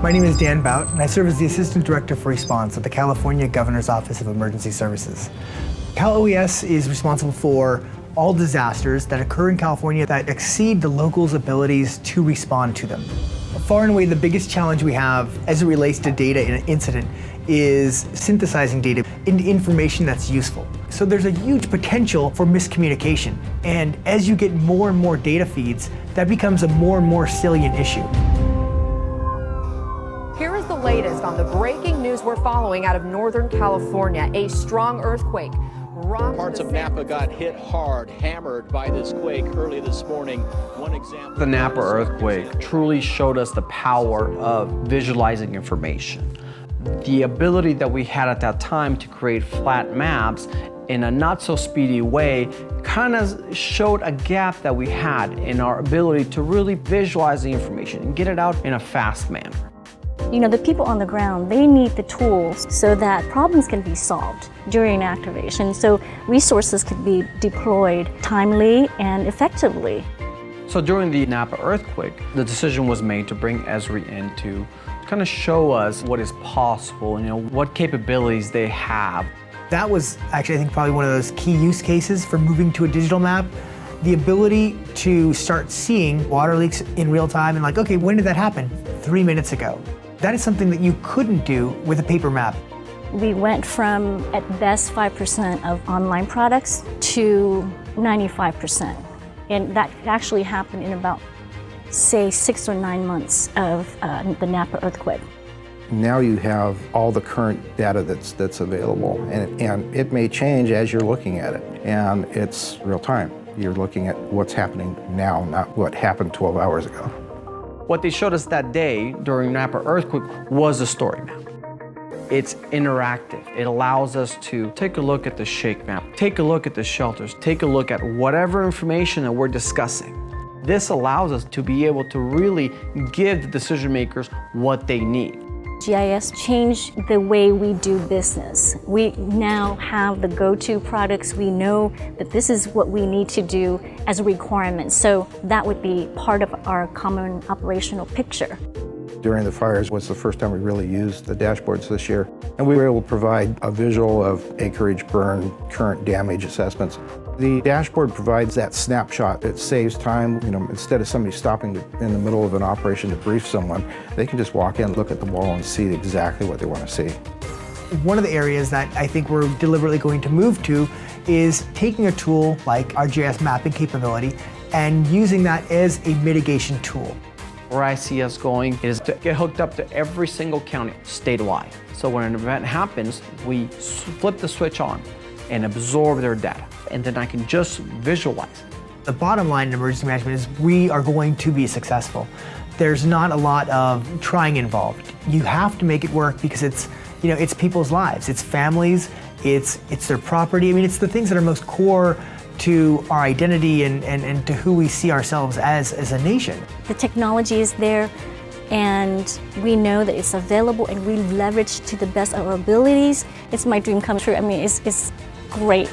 My name is Dan Bout, and I serve as the Assistant Director for Response at the California Governor's Office of Emergency Services. Cal OES is responsible for all disasters that occur in California that exceed the locals' abilities to respond to them. Far and away, the biggest challenge we have as it relates to data in an incident is synthesizing data into information that's useful. So there's a huge potential for miscommunication. And as you get more and more data feeds, that becomes a more and more salient issue. Here is the latest on the breaking news we're following out of Northern California. A strong earthquake. Parts of Napa got hit hard, hammered by this quake early this morning. One example. The Napa earthquake truly showed us the power of visualizing information. The ability that we had at that time to create flat maps in a not so speedy way kind of showed a gap that we had in our ability to really visualize the information and get it out in a fast manner. You know, the people on the ground, they need the tools so that problems can be solved during activation, so resources can be deployed timely and effectively. So during the Napa earthquake, the decision was made to bring Esri in to kind of show us what is possible, you know, what capabilities they have. That was actually, I think, probably one of those key use cases for moving to a digital map. The ability to start seeing water leaks in real time and like, okay, when did that happen? 3 minutes ago. That is something that you couldn't do with a paper map. We went from, at best, 5% of online products to 95%. And that actually happened in about, say, 6 or 9 months of the Napa earthquake. Now you have all the current data that's available, and it may change as you're looking at it, and it's real time. You're looking at what's happening now, not what happened 12 hours ago. What they showed us that day during Napa earthquake was a story map. It's interactive. It allows us to take a look at the shake map, take a look at the shelters, take a look at whatever information that we're discussing. This allows us to be able to really give the decision makers what they need. GIS changed the way we do business. We now have the go-to products. We know that this is what we need to do as a requirement. So that would be part of our common operational picture. During the fires was the first time we really used the dashboards this year, and we were able to provide a visual of acreage, burn, current damage assessments. The dashboard provides that snapshot. It saves time. You know, instead of somebody stopping in the middle of an operation to brief someone, they can just walk in, look at the wall, and see exactly what they want to see. One of the areas that I think we're deliberately going to move to is taking a tool like our GIS mapping capability and using that as a mitigation tool. Where I see us going is to get hooked up to every single county statewide. So when an event happens, we flip the switch on and absorb their data. And then I can just visualize. The bottom line in emergency management is we are going to be successful. There's not a lot of trying involved. You have to make it work because it's, you know, it's people's lives, it's families, it's their property. I mean, it's the things that are most core to our identity and to who we see ourselves as a nation. The technology is there, and we know that it's available, and we leverage to the best of our abilities. It's my dream come true. I mean, it's great.